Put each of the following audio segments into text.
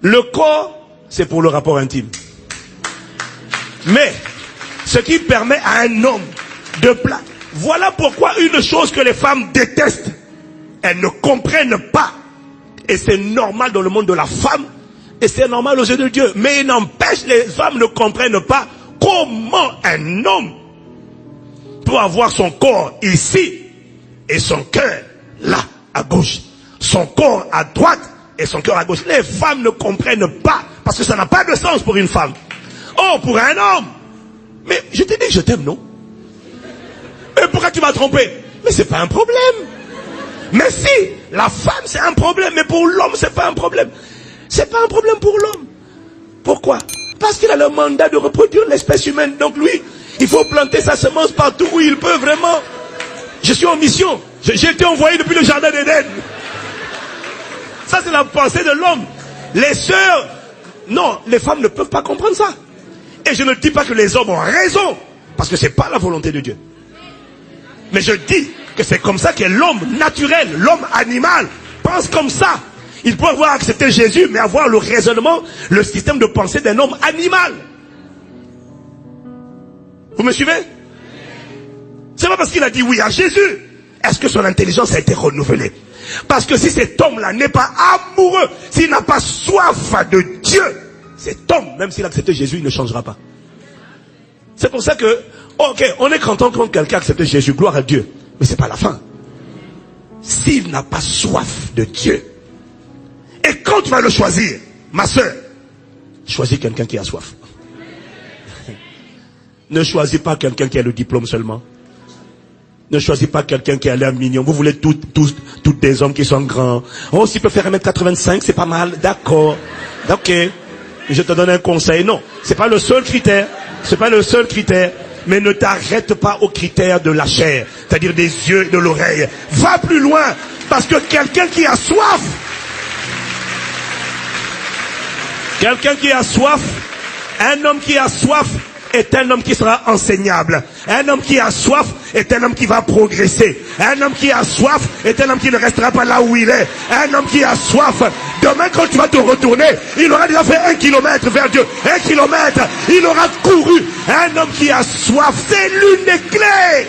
Le corps, c'est pour le rapport intime. Mais, ce qui permet à un homme de plaire. Voilà pourquoi une chose que les femmes détestent, elles ne comprennent pas. Et c'est normal dans le monde de la femme, et c'est normal aux yeux de Dieu. Mais il n'empêche, les femmes ne comprennent pas comment un homme peut avoir son corps ici, et son cœur là, à gauche. Son corps à droite, et son cœur à gauche. Les femmes ne comprennent pas, parce que ça n'a pas de sens pour une femme. Oh, pour un homme. Mais je t'ai dit que je t'aime, non? Et pourquoi tu m'as trompé? Mais c'est pas un problème. Mais si, la femme c'est un problème, mais pour l'homme c'est pas un problème. C'est pas un problème pour l'homme. Pourquoi? Parce qu'il a le mandat de reproduire l'espèce humaine. Donc lui, il faut planter sa semence partout où il peut vraiment. Je suis en mission. J'ai été envoyé depuis le jardin d'Éden. Ça c'est la pensée de l'homme. Les sœurs, non, les femmes ne peuvent pas comprendre ça. Et je ne dis pas que les hommes ont raison, parce que c'est pas la volonté de Dieu. Mais je dis que c'est comme ça que l'homme naturel, l'homme animal, pense comme ça. Il peut avoir accepté Jésus, mais avoir le raisonnement, le système de pensée d'un homme animal. Vous me suivez? C'est pas parce qu'il a dit oui à Jésus. Est-ce que son intelligence a été renouvelée? Parce que si cet homme-là n'est pas amoureux, s'il n'a pas soif de Dieu, cet homme, même s'il a accepté Jésus, il ne changera pas. C'est pour ça que, ok, on est content quand quelqu'un accepte Jésus, gloire à Dieu. Mais c'est pas la fin. S'il n'a pas soif de Dieu, et quand tu vas le choisir, ma soeur, choisis quelqu'un qui a soif. Ne choisis pas quelqu'un qui a le diplôme seulement. Ne choisis pas quelqu'un qui a l'air mignon. Vous voulez toutes des hommes qui sont grands. Oh, s'il peut faire 1m85, c'est pas mal. D'accord. Ok. Je te donne un conseil. Non, c'est pas le seul critère. C'est pas le seul critère. Mais ne t'arrête pas aux critères de la chair. C'est-à-dire des yeux et de l'oreille. Va plus loin. Parce que quelqu'un qui a soif. Quelqu'un qui a soif. Un homme qui a soif est un homme qui sera enseignable. Un homme qui a soif est un homme qui va progresser. Un homme qui a soif est un homme qui ne restera pas là où il est. Un homme qui a soif, demain quand tu vas te retourner, il aura déjà fait 1 kilomètre vers Dieu. 1 kilomètre, il aura couru. Un homme qui a soif, c'est l'une des clés.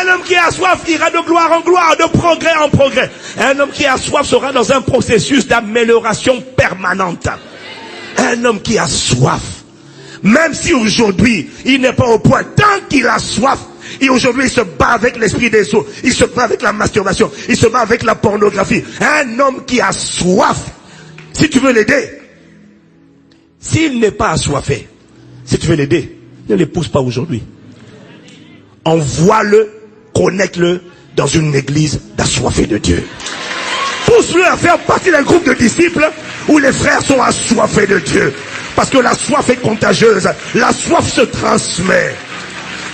Un homme qui a soif ira de gloire en gloire, de progrès en progrès. Un homme qui a soif sera dans un processus d'amélioration permanente. Un homme qui a soif, même si aujourd'hui il n'est pas au point, tant qu'il a soif, et aujourd'hui il se bat avec l'esprit des eaux, il se bat avec la masturbation, il se bat avec la pornographie. Un homme qui a soif, si tu veux l'aider, s'il n'est pas assoiffé, si tu veux l'aider, ne l'épouse pas aujourd'hui. Envoie-le, connecte-le dans une église d'assoiffés de Dieu. Pousse-le à faire partie d'un groupe de disciples où les frères sont assoiffés de Dieu. Parce que la soif est contagieuse. La soif se transmet.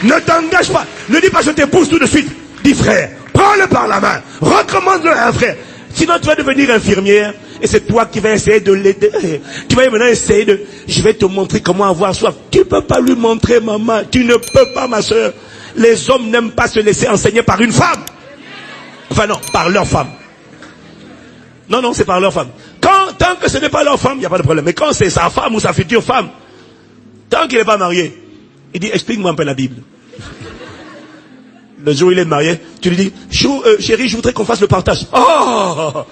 Ne t'engage pas. Ne dis pas je t'épouse tout de suite. Dis frère, prends-le par la main. Recommande-le à un frère. Sinon tu vas devenir infirmière. Et c'est toi qui vas essayer de l'aider. Tu vas maintenant essayer de... Je vais te montrer comment avoir soif. Tu ne peux pas lui montrer, maman. Tu ne peux pas, ma soeur. Les hommes n'aiment pas se laisser enseigner par une femme. Enfin non, par leur femme. Non, c'est par leur femme. Tant que ce n'est pas leur femme, il n'y a pas de problème. Mais quand c'est sa femme ou sa future femme, tant qu'il n'est pas marié, il dit, explique-moi un peu la Bible. Le jour où il est marié, tu lui dis, chérie, je voudrais qu'on fasse le partage. Oh,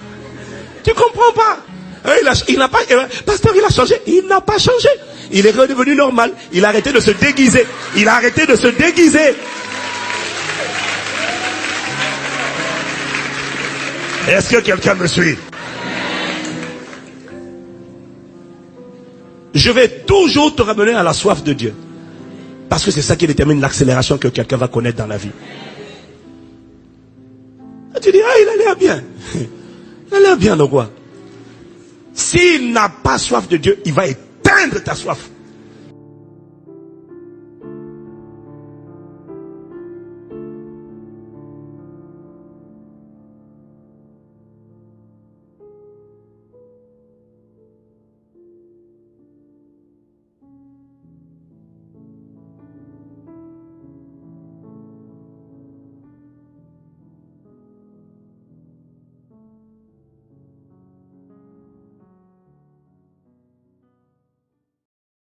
tu comprends pas. Il n'a pas, pasteur, il a changé. Il n'a pas changé. Il est redevenu normal. Il a arrêté de se déguiser. Il a arrêté de se déguiser. Est-ce que quelqu'un me suit? Je vais toujours te ramener à la soif de Dieu. Parce que c'est ça qui détermine l'accélération que quelqu'un va connaître dans la vie. Tu dis, il a l'air bien. Il a l'air bien, donc quoi? S'il n'a pas soif de Dieu, il va éteindre ta soif.